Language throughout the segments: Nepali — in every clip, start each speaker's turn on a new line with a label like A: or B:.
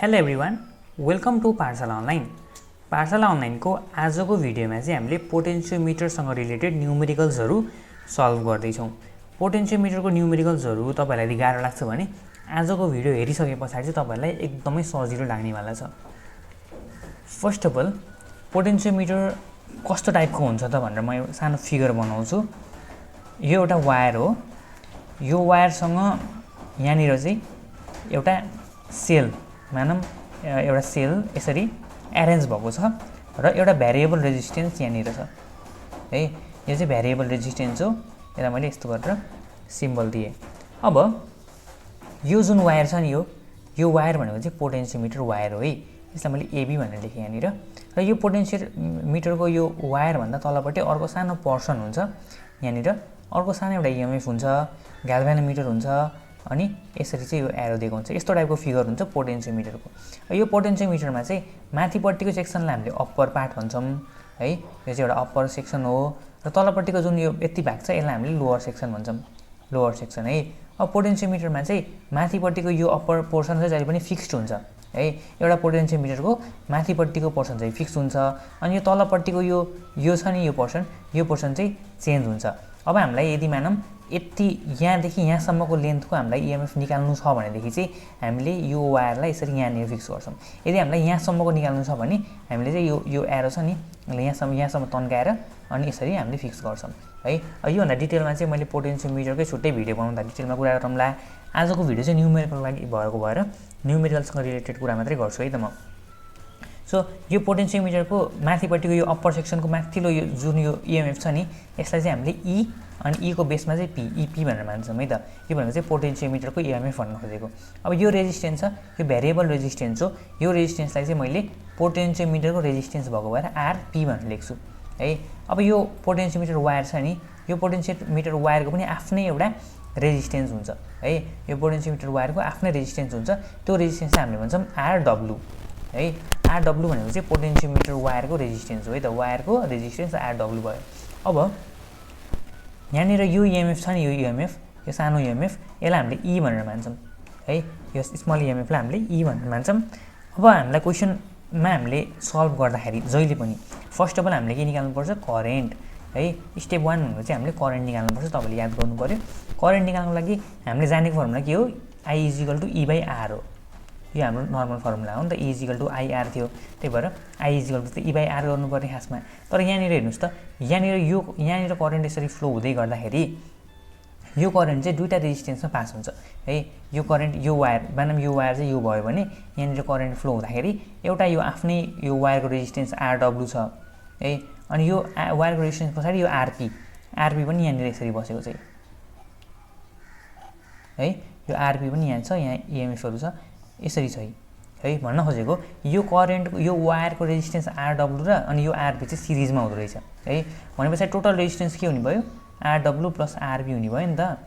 A: हेलो एभ्रिवान, वेलकम टु पाठशाला अनलाइन। पाठशाला अनलाइनको आजको भिडियोमा चाहिँ हामीले पोटेन्सियोमिटरसँग रिलेटेड न्युमेरिकल्सहरू सल्भ गर्दैछौँ। पोटेन्सियोमिटरको न्युमेरिकल्सहरू तपाईँलाई यदि गाह्रो लाग्छ भने आजको भिडियो हेरिसके पछाडि चाहिँ तपाईँलाई एकदमै सजिलो लाग्नेवाला छ। फर्स्ट अफ अल, पोटेन्सियोमिटर कस्तो टाइपको हुन्छ त भनेर म एउटा सानो फिगर बनाउँछु। यो एउटा वायर हो। यो वायरसँग यहाँनिर चाहिँ एउटा सेल मानौँ, एउटा सेल यसरी एरेन्ज भएको छ र एउटा भ्यारिएबल रेजिस्टेन्स यहाँनिर छ है। यो चाहिँ भ्यारिएबल रेजिस्टेन्स हो। यसलाई मैले यस्तो गरेर सिम्बल दिएँ। अब यो जुन वायर छ नि, यो वायर भनेको चाहिँ पोटेन्सियोमिटर वायर हो है। यसलाई मैले एबी भनेर लेखेँ यहाँनिर। र यो पोटेन्सियोमिटरको यो वायरभन्दा तलपट्टि अर्को सानो पर्सन हुन्छ। यहाँनिर अर्को सानो एउटा इएमएफ हुन्छ, ग्याल्भेनोमिटर हुन्छ, अनि यसरी चाहिँ यो एरो दिएको हुन्छ। यस्तो टाइपको फिगर हुन्छ पोटेन्सियोमिटरको। यो पोटेन्सियोमिटरमा चाहिँ माथिपट्टिको सेक्सनलाई हामीले अप्पर पार्ट भन्छौँ है। यो चाहिँ एउटा अप्पर सेक्सन हो र तलपट्टिको जुन यो यति भाग छ यसलाई हामीले लोअर सेक्सन भन्छौँ, लोअर सेक्सन है। अब पोटेन्सियोमिटरमा चाहिँ माथिपट्टिको यो अप्पर पोर्सन चाहिँ जहिले पनि फिक्स्ड हुन्छ है। एउटा पोटेन्सियोमिटरको माथिपट्टिको पोर्सन चाहिँ फिक्स हुन्छ, अनि यो तलपट्टिको यो छ नि, यो पोर्सन चाहिँ चेन्ज हुन्छ। अब हामीलाई यदि मानौँ यति यहाँदेखि यहाँसम्मको लेन्थको हामीलाई इएमएफ निकाल्नु छ भनेदेखि चाहिँ हामीले यो वायरलाई यसरी यहाँनिर फिक्स गर्छौँ। यदि हामीलाई यहाँसम्मको निकाल्नु छ भने हामीले चाहिँ यो एरो छ नि, यहाँसम्म तन्काएर अनि यसरी हामीले फिक्स गर्छौँ है। योभन्दा डिटेलमा चाहिँ मैले पोटेन्सियोमिटरकै छुट्टै भिडियो बनाउँदा डिटेलमा कुरा गरौँला। आजको भिडियो चाहिँ न्युमेरिकल लागि भएर न्युमेरिकलसँग रिलेटेड कुरा मात्रै गर्छु है त म। सो यो पोटेन्सियोमिटरको माथिपट्टिको यो अप्पर सेक्सनको माथिल्लो यो जुन यो इएमएफ छ नि, यसलाई चाहिँ हामीले ई अनि ईको बेसमा चाहिँ इपी भनेर मान्छौँ है त। यो भनेको चाहिँ पोटेन्सियोमिटरको इएमएफ भन्न खोजेको। अब यो रेजिस्टेन्स छ, यो भ्यारिएबल रेजिस्टेन्स हो। यो रेजिस्टेन्सलाई चाहिँ मैले पोटेन्सियोमिटरको रेजिस्टेन्स भएको भएर आरपी भनेर लेख्छु है। अब यो पोटेन्सियोमिटर वायर छ नि, यो पोटेन्सियोमिटर वायरको पनि आफ्नै एउटा रेजिस्टेन्स हुन्छ है। यो पोटेन्सियोमिटर वायरको आफ्नै रेजिस्टेन्स हुन्छ। त्यो रेजिस्टेन्स चाहिँ हामीले भन्छौँ आरडब्लु है। आरडब्लु भनेको चाहिँ पोटेन्सियोमिटर वायरको रेजिस्टेन्स हो है त। वायरको रेजिस्टेन्स आरडब्लु भयो। अब यहाँनिर यो इएमएफ छ नि, यो इएमएफ, यो सानो इएमएफ, यसलाई हामीले ई भनेर मान्छौँ है। यो स्मल इएमएफलाई हामीले ई भनेर मान्छौँ। अब हामीलाई क्वेसनमा हामीले सल्भ गर्दाखेरि जहिले पनि फर्स्ट अफ अल हामीले के निकाल्नुपर्छ, करेन्ट है। स्टेप 1 भनेको चाहिँ हामीले करेन्ट निकाल्नुपर्छ। तपाईँले याद गर्नु पऱ्यो। करेन्ट निकाल्नको लागि हामीले जानेको फर्मुला के हो, I is equal to E by R हो। यो हाम्रो नर्मल फर्मुला हो नि त। E is equal to IR थियो, त्यही भएर I is equal to E by R गर्नुपर्ने खासमा। तर यहाँनिर हेर्नुहोस् त, यहाँनिर करेन्ट यसरी फ्लो हुँदै गर्दाखेरि यो करेन्ट चाहिँ दुईवटा रेजिस्टेन्समा पास हुन्छ है। यो करेन्ट यो वायर मानौँ यो वायर चाहिँ यो भयो भने यहाँनिर करेन्ट फ्लो हुँदाखेरि एउटा यो आफ्नै यो वायरको रेजिस्टेन्स आरडब्लु छ है। अनि यो वायरको रेजिस्टेन्स पछाडि यो आरपी पनि यहाँनिर यसरी बसेको चाहिँ है। यो आरपी पनि यहाँ छ, यहाँ इएमएफहरू छ, यसरी छ है। भन्न खोजेको यो करेन्टको यो वायरको रेजिस्टेन्स आरडब्लु र अनि यो आरपी चाहिँ सिरिजमा हुँदो रहेछ है। भनेपछि टोटल रेजिस्टेन्स के हुने भयो, आरडब्लु प्लस आरपी हुने भयो नि त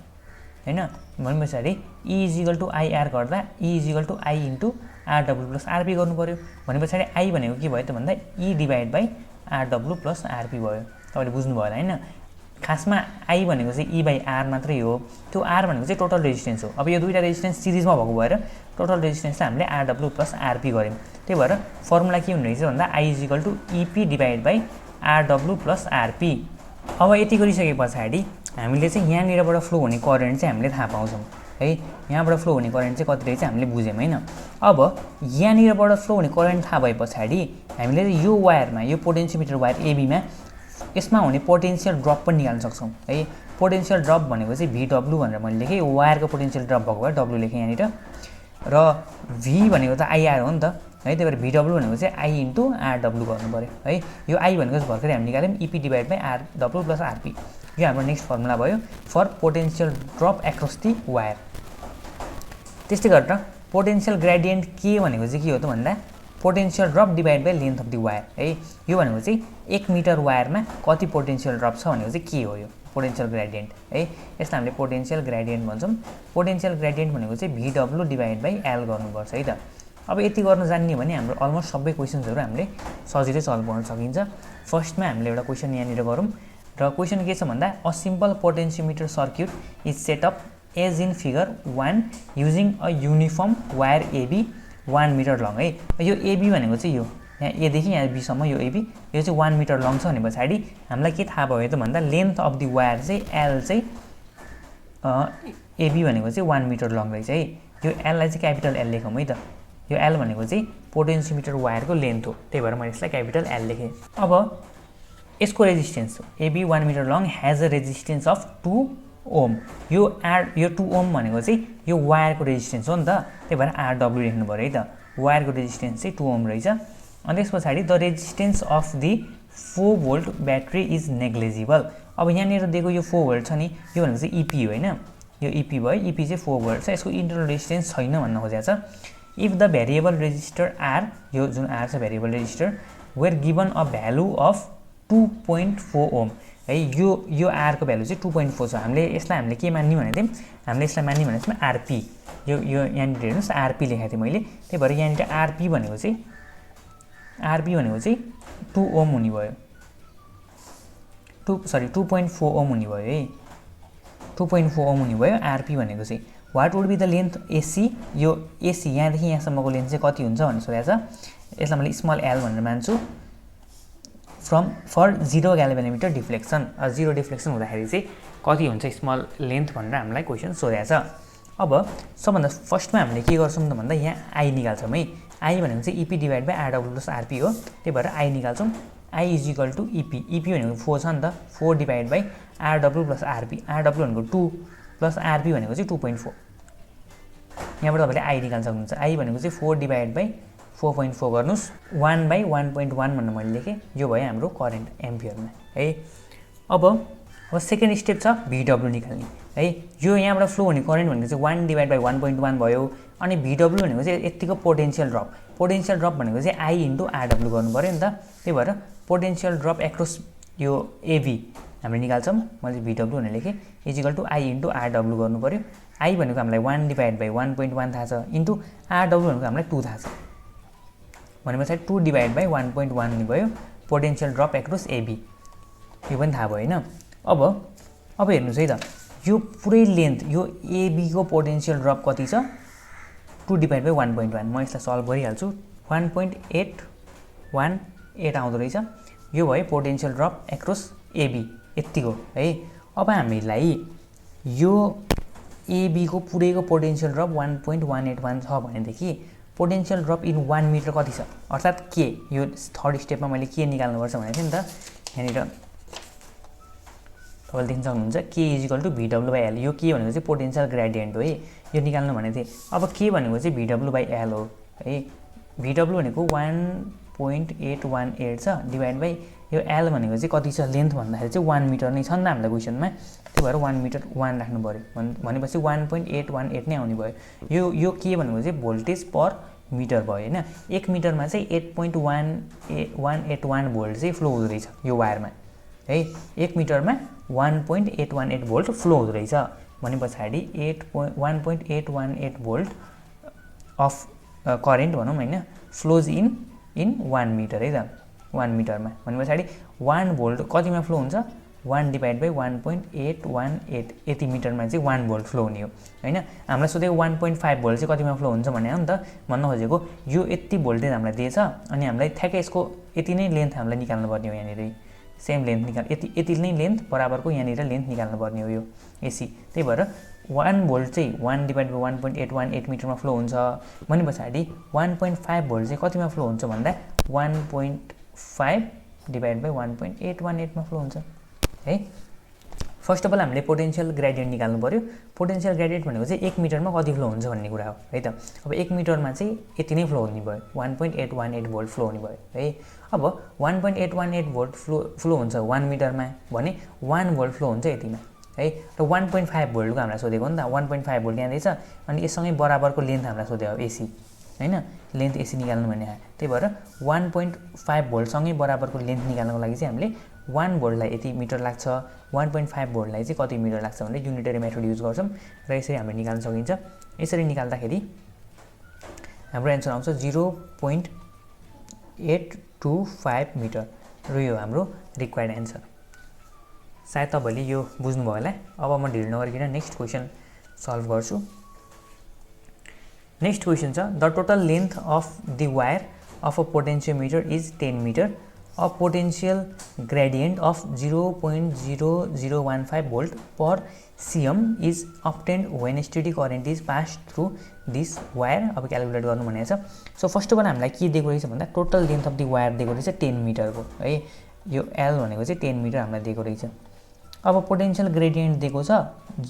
A: होइन। भने पछाडि E is equal to IR गर्दा E is equal to I into RW plus RP गर्नु पऱ्यो। भने पछाडि आई भनेको के भयो त भन्दा ई divide by RW plus RP भयो। तपाईँले बुझ्नुभयो होला होइन। खासमा आई भनेको चाहिँ ई बाई आर मात्रै हो। त्यो आर भनेको चाहिँ टोटल रेजिस्टेन्स हो। अब यो दुईवटा रेजिस्टेन्स सिरिजमा भएको भएर टोटल रेजिस्टेन्सलाई हामीले आरडब्लु प्लस आरपी गऱ्यौँ। त्यही भएर फर्मुला के हुने रहेछ भन्दा I is equal to EP divide by RW plus RP. अब यति गरिसके पछाडि हामीले चाहिँ यहाँनिरबाट फ्लो हुने करेन्ट चाहिँ हामीले थाहा पाउँछौँ है। यहाँबाट फ्लो हुने करेन्ट चाहिँ कति रहेछ हामीले बुझ्यौँ होइन। अब यहाँनिरबाट फ्लो हुने करेन्ट थाहा भए पछाडि हामीले यो वायरमा, यो पोटेन्सियोमिटर वायर एबीमा यसमा हुने पोटेन्सियल ड्रप पनि निकाल्न सक्छौँ है। पोटेन्सियल ड्रप भनेको चाहिँ भिडब्लु भनेर मैले लेखेँ। वायरको पोटेन्सियल ड्रप भएको भए डब्लु लेखेँ यहाँनिर। र भी भनेको त आइआर हो नि त है। त्यही भएर भिडब्लु भनेको चाहिँ आई इन्टु आरडब्लु गर्नु पऱ्यो है। यो आई भनेको चाहिँ भर्खरै हामी निकाल्यौँ, EP divide by RW plus RP. यो हाम्रो नेक्स्ट फर्मुला भयो for potential drop across the wire. त्यस्तै गरेर पोटेन्सियल ग्रेडियन्ट के भनेको चाहिँ के हो त भन्दा potential drop divide by length of the wire है। यो भनेको चाहिँ 1 मिटर वायरमा कति पोटेन्सियल ड्रप छ भनेको चाहिँ के हो, यो पोटेन्सियल ग्रेडियन्ट है। यसलाई हामीले पोटेन्सियल ग्रेडियन्ट भन्छौँ। पोटेन्सियल ग्रेडियन्ट भनेको चाहिँ भिडब्लु डिभाइड बाई एल गर्नुपर्छ है त। अब यति गर्न जान्ने भने हाम्रो अलमोस्ट सबै क्वेसन्सहरू हामीले सजिलै सल्भ गर्न सकिन्छ। फर्स्टमा हामीले एउटा क्वेसन यहाँनिर गरौँ र क्वेसन के छ भन्दा a simple potentiometer circuit is set up as in figure 1 using a uniform wire AB 1 metre long है। यो एबी भनेको चाहिँ यो यहाँ एदेखि यहाँ बीसम्म यो एबी, यो चाहिँ 1 मिटर लङ छ भने पछाडि हामीलाई के थाहा भयो त भन्दा लेन्थ अफ द वायर चाहिँ एल चाहिँ एबी भनेको चाहिँ 1 मिटर लङ रहेछ है। यो एललाई चाहिँ क्यापिटल एल लेखौँ है त। यो एल भनेको चाहिँ पोटेन्सियोमिटर वायरको लेन्थ हो, त्यही भएर मैले यसलाई क्यापिटल एल लेखेँ। अब यसको resistance AB 1 metre long has a resistance of 2 ohm. यो 2 ओम भनेको चाहिँ यो वायरको रेजिस्टेन्स हो नि त, त्यही भएर आरडब्ल्यू लेख्नु पऱ्यो है त। वायरको रेजिस्टेन्स चाहिँ 2 ओम रहेछ। अनि त्यस पछाडि the resistance of the 4 volt battery is negligible. अब यहाँनिर दिएको यो 4 भोल्ट छ नि, यो भनेको चाहिँ इपी होइन, यो इपी भयो, इपी चाहिँ 4 भोल्ट छ, यसको इन्टरनल रेजिस्टेन्स छैन भन्न खोजेको छ। If the variable resistor R, यो जुन आर छ variable resistor, where given a value of 2.4 ohm है, यो आरको भ्यालु चाहिँ 2.4 छ। यसलाई हामीले के मान्ने भनेको थियौँ, हामीले यसलाई मान्ने भनेको थियौँ आरपी। यो यहाँनिर हेर्नुहोस् आरपी लेखेको थिएँ मैले, त्यही भएर यहाँनिर आरपी भनेको चाहिँ 2 ओम हुने भयो, 2.4 ओम हुने भयो है, 2.4 ओम हुने भयो आरपी भनेको चाहिँ। What would be the length AC, यो एसी यहाँदेखि यहाँसम्मको लेन्थ चाहिँ कति हुन्छ भनेर सोधेको छ। यसलाई मैले स्मल एल भनेर मान्छु। फर 0 ग्याल्भेनोमिटर डिफ्लेक्सन, 0 डिफ्लेक्सन हुँदाखेरि चाहिँ कति हुन्छ स्मल लेन्थ भनेर हामीलाई क्वेसन सोधेको छ। अब सबभन्दा फर्स्टमा हामीले के गर्छौँ त भन्दा यहाँ आई निकाल्छौँ है। आई भनेको चाहिँ EP divide by RW plus RP हो, त्यही भएर आई निकाल्छौँ। I is equal to EP, EP भनेको 4 छ नि त, 4 divide by RW plus RP, RW भनेको 2 प्लस आरपी भनेको चाहिँ 2.4। यहाँबाट तपाईँले आई निकाल्न सक्नुहुन्छ। आई भनेको चाहिँ 4 डिभाइड बाई 4.4 गर्नुहोस्, 1/1.1 भनेर मैले लेखेँ, यो भयो हाम्रो करेन्ट एम्पियरमा है। अब सेकेन्ड स्टेप छ भिडब्ल्यू निकाल्ने है। यो यहाँबाट फ्लो हुने करेन्ट भनेको चाहिँ 1 डिभाइड बाई 1.1 भयो। अनि भिडब्ल्यू भनेको चाहिँ यतिको पोटेन्सियल ड्रप, पोटेन्सियल ड्रप भनेको चाहिँ आई इन्टु आरडब्ल्यू गर्नु पऱ्यो नि त, त्यही भएर पोटेन्सियल ड्रप एक्रस यो एबी हामीले निकाल्छौँ। मैले भिडब्ल्यू भनेर लेखेँ is equal to I into RW गर्नु पऱ्यो। आई भनेको हामीलाई 1 डिभाइड बाई 1.1 थाहा छ, इन्टु आरडब्ल्यू भनेको हामीलाई 2 थाहा छ, भनेपछि 2 डिभाइड बाई 1.1 हुने भयो पोटेन्सियल ड्रप एक्रस एबी, यो पनि थाहा भयो होइन। अब हेर्नुहोस् है त, यो पुरै लेन्थ यो एबीको पोटेन्सियल ड्रप कति छ, 2 डिभाइड बाई 1.1, म यसलाई सल्भ गरिहाल्छु। 1.818 आउँदो रहेछ, यो भयो पोटेन्सियल ड्रप एक्रस एबी, यतिको है। अब हामीलाई यो एबीको पुरैको पोटेन्सियल ड्रप 1.181 छ भनेदेखि पोटेन्सियल ड्रप इन 1 मिटर कति छ, अर्थात् के, यो थर्ड स्टेपमा मैले के निकाल्नुपर्छ भनेको थिएँ नि त। यहाँनिर तपाईँले देख्न सक्नुहुन्छ के is equal to VW by L, यो के भनेको चाहिँ पोटेन्सियल ग्रेडियन्ट हो है, यो निकाल्नु भनेको थिएँ। अब के भनेको चाहिँ भिडब्ल्यू बाई एल हो है। भिडब्ल्यू भनेको 1.818 छ डिभाइड बाई यो एल भनेको चाहिँ कति छ लेन्थ भन्दाखेरि चाहिँ 1 मिटर नै छ नि त हामीलाई क्वेसनमा, त्यही भएर 1 मिटर 1 राख्नु पऱ्यो भनेपछि 1.818 नै आउने भयो। यो के भनेको चाहिँ भोल्टेज पर मिटर भयो होइन। 1 मिटरमा चाहिँ 8.181 भोल्ट चाहिँ फ्लो हुँदो रहेछ यो वायरमा है। 1 मिटरमा 1.818 भोल्ट फ्लो हुँदो रहेछ भने पछाडि 1.818 भोल्ट अफ करेन्ट भनौँ होइन फ्लोज इन 1 मिटर है त, 1 मिटरमा भने पछाडि 1 भोल्ट कतिमा फ्लो हुन्छ, 1 डिभाइड बाई 1.818, यति मिटरमा चाहिँ 1 भोल्ट फ्लो हुने हो होइन। हामीलाई सोधेको 1.5 भोल्ट चाहिँ कतिमा फ्लो हुन्छ भने हो नि त, भन्न खोजेको यो यति भोल्टेज हामीलाई दिएछ अनि हामीलाई ठ्याक्कै यसको यति नै लेन्थ हामीलाई निकाल्नु पर्ने हो। यहाँनिर सेम लेन्थ यति नै लेन्थ बराबरको यहाँनिर लेन्थ निकाल्नु पर्ने हो यो एसी, त्यही भएर 1 भोल्ट चाहिँ 1 डिभाइड बाई 1.818 मिटरमा फ्लो हुन्छ भने पछाडि 1.5 भोल्ट चाहिँ कतिमा फ्लो हुन्छ भन्दा 1.5 डिभाइड बाई 1.818 मा फ्लो हुन्छ है। फर्स्ट अफ अल हामीले पोटेन्सियल ग्रेडियन्ट निकाल्नु पऱ्यो। पोटेन्सियल ग्रेडियन्ट भनेको चाहिँ 1 मिटरमा कति फ्लो हुन्छ भन्ने कुरा हो है त। अब 1 मिटरमा चाहिँ यति नै फ्लो हुने भयो, 1.818 भोल्ट फ्लो हुने भयो है। अब 1.818 भोल्ट फ्लो हुन्छ 1 मिटरमा भने 1 भोल्ट फ्लो हुन्छ यतिमा है। र 1.5 भोल्टको हामीलाई सोधेको नि त, 1.5 भोल्ट यहाँ दिएछ अनि यससँगै बराबरको लेन्थ हामीलाई सोधेको एसी होइन, लेन्थ एसी निकाल्नु भन्ने। त्यही भएर 1.5 भोल्टसँगै बराबरको लेन्थ निकाल्नको लागि चाहिँ हामीले 1 भोल्टलाई यति मिटर लाग्छ, 1.5 भोल्टलाई चाहिँ कति मिटर लाग्छ भने युनिटरी मेथड युज गर्छौँ र यसरी हामीले निकाल्न सकिन्छ। यसरी निकाल्दाखेरि हाम्रो एन्सर आउँछ 0.825 मिटर र यो हाम्रो रिक्वायर्ड एन्सर। सायद तपाईँले यो बुझ्नुभयो होला। अब म ढिलो नगरिकन नेक्स्ट क्वेसन सल्भ गर्छु। नेक्स्ट क्वेसन छ the total length of the wire of a potentiometer is 10 metre a potential gradient of 0.0015 volt per cm is obtained when steady current is passed through this wire। अब क्यालकुलेट गर्नु भनेको छ। सो फर्स्ट अफ अल हामीलाई के दिएको रहेछ भन्दा total length of the wire दिएको रहेछ 10 मिटरको है। यो एल भनेको चाहिँ 10 मिटर हामीलाई दिएको रहेछ। अब पोटेन्शियल ग्रेडियन्ट दिएको छ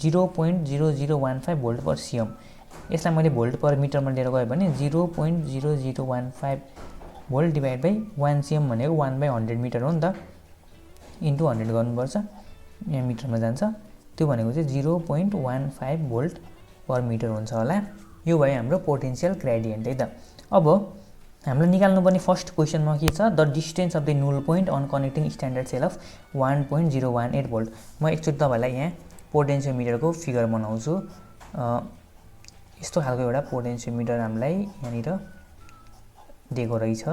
A: 0.0015 volt per cm। यसलाई मैले भोल्ट पर मिटरमा लिएर गयो भने 0.0015 volt डिभाइड बाई 1 cm भनेको 1/100 मिटर हो नि त, इन्टु 100 गर्नुपर्छ, यहाँ मिटरमा जान्छ, त्यो भनेको चाहिँ 0.15 volt पर मिटर हुन्छ होला। यो भयो हाम्रो पोटेन्शियल ग्रेडियन्ट है त। अब हाम्रो निकाल्नुपर्ने फर्स्ट क्वेसनमा के छ the distance of the null point on connecting standard cell of 1.018 volt। म एकचोटि तपाईँलाई यहाँ पोटेन्सियोमिटरको फिगर बनाउँछु। यस्तो खालको एउटा पोटेन्सियोमिटर हामीलाई यहाँनिर दिएको रहेछ।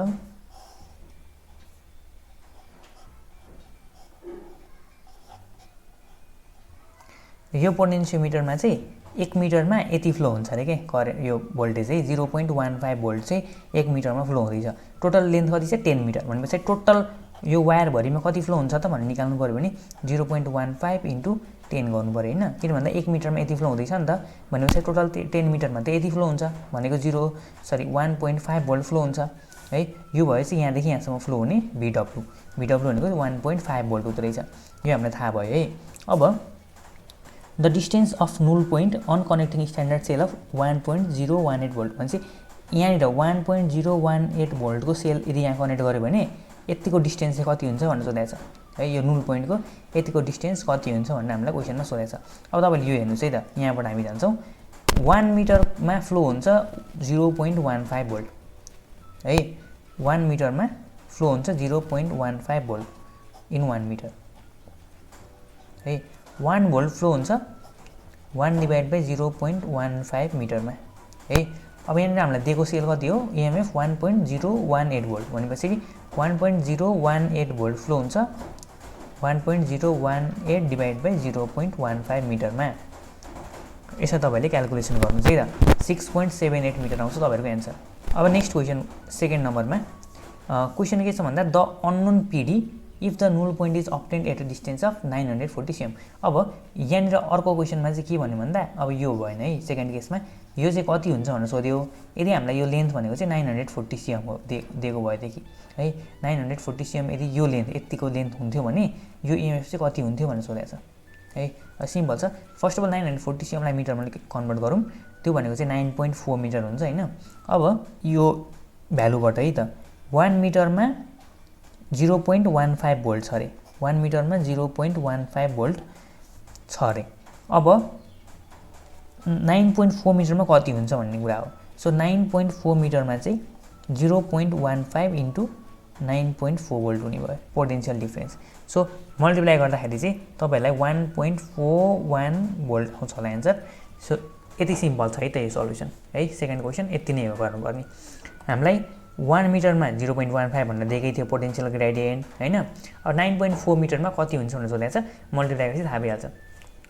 A: यो पोटेन्सियोमिटरमा चाहिँ 1 मिटरमा यति फ्लो हुन्छ अरे के करेन्ट, यो भोल्टेज चाहिँ 0.15 volt चाहिँ 1 मिटरमा फ्लो हुँदैछ। टोटल लेन्थ कति छ 10 मिटर भनेपछि टोटल यो वायरभरिमा कति फ्लो हुन्छ त भनेर निकाल्नु पऱ्यो भने 0.15 इन्टु 10 गर्नु पऱ्यो होइन। किन भन्दा 1 मिटरमा यति फ्लो हुँदैछ नि त भनेपछि टोटल 10 मिटरमा त यति फ्लो हुन्छ भनेको 1.5 volt फ्लो हुन्छ है। यो भयो चाहिँ यहाँदेखि यहाँसम्म फ्लो हुने VW भनेको 1.5 volt हुँदो रहेछ। यो हामीलाई थाहा भयो है। अब the distance of null point on connecting standard cell of 1.018 volt भनेपछि यहाँनिर 1.018 voltको सेल यदि यहाँ कनेक्ट गऱ्यो भने यतिको डिस्टेन्स चाहिँ कति हुन्छ भनेर सोधेको छ है। यो नुल पोइन्टको यतिको डिस्टेन्स कति हुन्छ भनेर हामीलाई क्वेसनमा सोधेको छ। अब तपाईँले यो हेर्नुहोस् है त, यहाँबाट हामी जान्छौँ 1 मिटरमा फ्लो हुन्छ 0.15 volt है। 1 मिटरमा फ्लो हुन्छ 0.15 volt इन 1 मिटर है। 1 volt फ्लो हुन्छ 1 डिभाइड बाई 0.15 मिटरमा है। अब यहाँनिर हामीलाई दिएको सेल कति हो EMF 1.018 volt भनेपछि 1.018 volt फ्लो हुन्छ 1.018 डिभाइड बाई 0.15 मिटरमा। यसो तपाईँले क्यालकुलेसन गर्नुहोस् है त, 6.78 मिटर आउँछ तपाईँहरूको एन्सर। अब नेक्स्ट क्वेसन सेकेन्ड नम्बरमा क्वेसन के छ भन्दा the unknown PD if the null point is obtained at a distance of 940 cm। अब यहाँनिर अर्को क्वेसनमा चाहिँ के भन्यो भन्दा अब यो भएन है, सेकेन्ड केसमा यो चाहिँ कति हुन्छ भनेर सोध्यो। यदि हामीलाई यो लेन्थ भनेको चाहिँ 940 cm हो दिएको भएदेखि है, 940 cm यदि यो लेन्थ यतिको लेन्थ हुन्थ्यो भने यो EMF चाहिँ कति हुन्थ्यो भनेर सोधेको छ है। सिम्पल छ। फर्स्ट अफ अल 940 cm लाई मिटरमा कन्भर्ट गरौँ, त्यो भनेको चाहिँ 9.4 मिटर हुन्छ होइन। अब यो भ्यालुबाट है त 1 मिटरमा 0.15 volt छ अरे, 1 मिटरमा 0.15 volt छ अरे। अब 9.4 मिटरमा कति हुन्छ भन्ने कुरा हो। सो 9.4 मिटरमा चाहिँ 0.15 इन्टु 9.4 volt हुने भयो पोटेन्सियल डिफ्रेन्स। सो मल्टिप्लाई गर्दाखेरि चाहिँ तपाईँहरूलाई 1.41 volt आउँछ होला एन्सर। सो यति सिम्पल छ है त यो सल्युसन है। सेकेन्ड क्वेसन यति नै हो गर्नुपर्ने। हामीलाई 1 मिटरमा 0.15 भनेर दिएकै थियो पोटेन्शियल ग्रेडियन्ट होइन। अब 9.4 मिटरमा कति हुन्छ भनेर सोधेको छ, मल्टिप्लाई गरेपछि थाहा भइहाल्छ।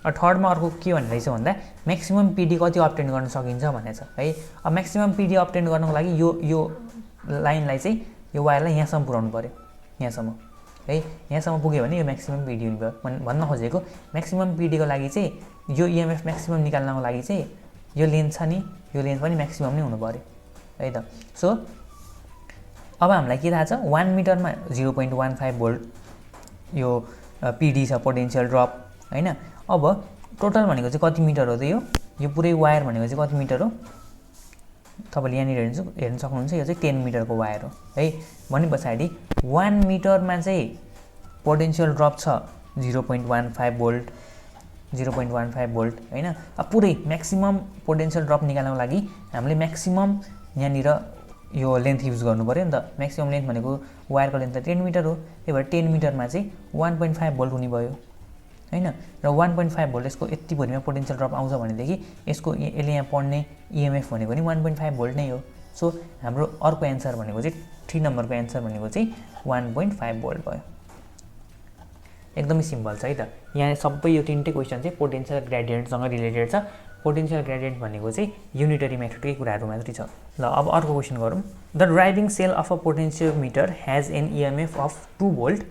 A: थर्डमा अर्को के भन्ने रहेछ भन्दा म्याक्सिमम PD कति अब्टेन गर्न सकिन्छ भनेको छ है। अब म्याक्सिमम PD अब्टेन गर्नको लागि यो लाइनलाई चाहिँ यो वायरलाई यहाँसम्म पुऱ्याउनु पऱ्यो, यहाँसम्म है। यहाँसम्म पुग्यो भने यो म्याक्सिमम PD हुने भयो। भन्न खोजेको म्याक्सिमम PD को लागि चाहिँ यो EMF म्याक्सिमम निकाल्नको लागि चाहिँ यो लेन्थ छ नि, यो लेन्थ पनि म्याक्सिमम नै हुनु पऱ्यो है त। सो अब हामीलाई के थाहा छ 1 मिटरमा 0.15 volt यो PD छ पोटेन्शियल ड्रप होइन। अब टोटल भनेको चाहिँ कति मिटर हो त यो पुरै वायर भनेको चाहिँ कति मिटर हो तपाईँले यहाँनिर हेर्न सक्नुहुन्छ। यो चाहिँ 10 मिटरको वायर हो है। भने पछाडि 1 मिटरमा चाहिँ पोटेन्शियल ड्रप छ 0.15 volt होइन। अब पुरै म्याक्सिमम पोटेन्शियल ड्रप निकाल्नको लागि हामीले म्याक्सिमम यहाँनिर यो लेन्थ युज गर्नु पऱ्यो नि त। म्याक्सिमम लेन्थ भनेको वायरको लेन्थ त 10 मिटर हो, त्यही भएर 10 मिटरमा चाहिँ 1.5 volt हुने भयो होइन। र 1.5 volt यसको यति भरिमा पोटेन्शियल ड्रप आउँछ भनेदेखि यसको यसले यहाँ पढ्ने EMF भनेको नि 1.5 volt नै हो। सो हाम्रो अर्को एन्सर भनेको चाहिँ 3 नम्बरको एन्सर भनेको चाहिँ 1.5 volt भयो। एकदमै सिम्पल छ है त। यहाँ सबै यो 3टै क्वेसन चाहिँ पोटेन्शियल ग्रेडियन्टसँग रिलेटेड छ। पोटेन्शियल ग्रेडियन्ट भनेको चाहिँ युनिटरी मेथडकै कुराहरू मात्रै छ। ल अब अर्को क्वेसन गरौँ। The driving cell of a potentiometer has an EMF of 2 volt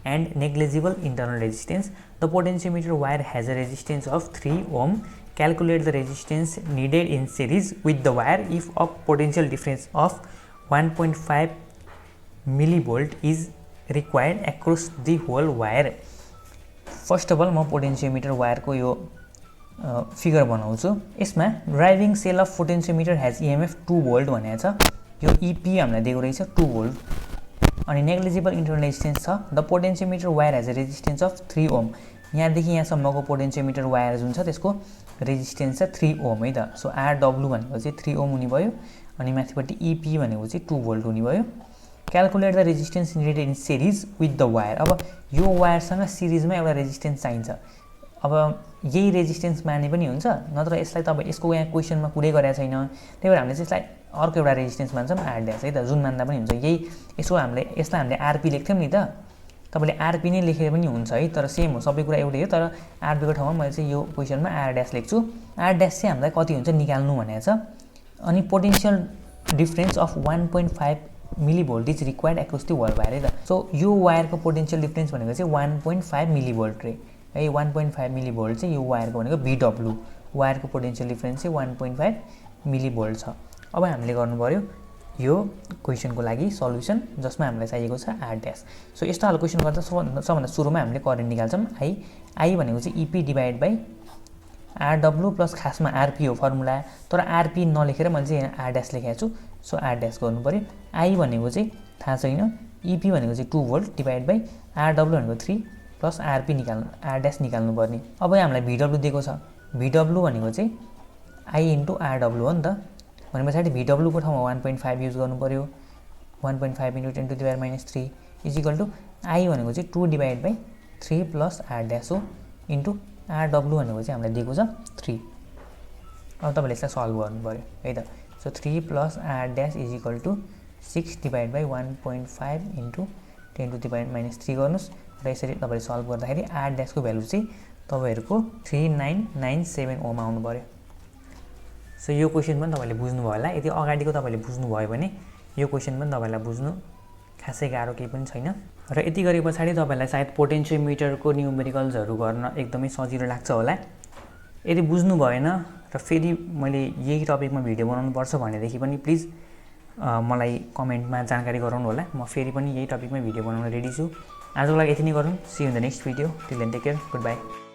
A: and negligible internal resistance. The potentiometer wire has a resistance of 3 ohm. Calculate the resistance needed in series with the wire if a potential difference of 1.5 millivolt is required across the whole wire. First of all म पोटेन्सियोमिटर वायरको यो फिगर बनाउँछु। यसमा driving cell of potentiometer has EMF 2 volt भनेको छ। यो EP हामीलाई दिएको रहेछ 2 volt अनि नेग्लिजिबल इन्टरनल रेजिस्टेन्स छ। The potentiometer wire has a resistance of 3 ohm। यहाँदेखि यहाँसम्मको पोटेन्सियोमिटर वायर जुन छ त्यसको रेजिस्टेन्स छ 3 ohm है त। सो RW भनेको चाहिँ 3 ohm हुने भयो अनि माथिपट्टि EP भनेको चाहिँ 2 volt हुने भयो। Calculate the resistance needed in series with the wire. अब यो वायरसँग सिरिजमा एउटा रेजिस्टेन्स चाहिन्छ। अब यही रेजिस्टेन्स माने पनि हुन्छ, नत्र यसलाई तपाईँ यसको यहाँ क्वेसनमा कुरै गरेको छैन, त्यही भएर हामीले चाहिँ यसलाई अर्को एउटा रेजिस्टेन्स मान्छौँ R' है त, जुन मान्दा पनि हुन्छ। यही यसलाई हामीले RP लेख्थ्यौँ नि त, तपाईँले RP नै लेखेर पनि हुन्छ है, तर सेम हो, सबै कुरा एउटै हो। तर RP को ठाउँमा मैले चाहिँ यो क्वेसनमा R' लेख्छु। R' चाहिँ हामीलाई कति हुन्छ निकाल्नु भनेको छ। अनि potential difference of 1.5 millivolt is required across the whole wire है त। सो यो वायरको पोटेन्सियल डिफरेन्स भनेको चाहिँ 1.5 मिलिभोल्ट रे है। 1.5 मिलिभोल्ट चाहिँ यो वायरको भनेको BW, वायरको पोटेन्सियल डिफरेन्स चाहिँ 1.5 मिलिभोल्ट छ। अब हामीले गर्नु पर्यो यो क्वेसनको लागि सल्युसन जसमा हामीलाई चाहिएको छ R'। सो यस्तो खालको क्वेसन गर्दा सबभन्दा सुरुमा हामीले करेन्ट निकाल्छौँ I भनेको चाहिँ EP divide by RW plus खासमा RP हो फर्मुला, तर RP नलेखेर मैले चाहिँ यहाँ R' लेखेको छु। सो R' गर्नु पर्यो। I भनेको चाहिँ थाहा छैन, EP भनेको चाहिँ 2 volt डिभाइड बाई RW भनेको 3 प्लस RP R' निकाल्नु पर्ने। अब यहाँ हामीलाई VW दिएको छ। VW भनेको चाहिँ I इन्टु RW हो नि त। भने पछाडि VW को ठाउँमा 1.5 युज गर्नु पर्यो। 1.5 into 10⁻³ is equal to I भनेको चाहिँ 2 डिभाइड बाई 3 प्लस R' हो इन्टु RW भनेको चाहिँ हामीलाई दिएको छ 3। अब तपाईँले यसलाई सल्भ गर्नु पर्यो है त। So 3 plus R' is equal to 6 divide by 1.5 into 10⁻³ गर्नुहोस् र यसरी तपाईँले सल्भ गर्दाखेरि R' को भ्यालु चाहिँ तपाईँहरूको 3997 ओम आउनु पर्यो। सो यो क्वेसन पनि तपाईँले बुझ्नुभयो होला। यदि अगाडिको तपाईँले बुझ्नुभयो भने यो क्वेसन पनि तपाईँलाई बुझ्नु खासै गाह्रो केही पनि छैन। र यति गरे पछाडि तपाईँलाई सायद पोटेन्सियोमिटरको न्युमेरिकल्सहरू गर्न एकदमै सजिलो लाग्छ होला। यदि बुझ्नु भएन र फेरि मैले यही टपिकमा भिडियो बनाउनु पर्छ भनेदेखि पनि प्लिज मलाई कमेन्टमा जानकारी गराउनु होला। म फेरि पनि यही टपिकमा भिडियो बनाउन रेडी छु। आजको लागि यति नै गरौँ। See you in the next video. Till then take care, good by.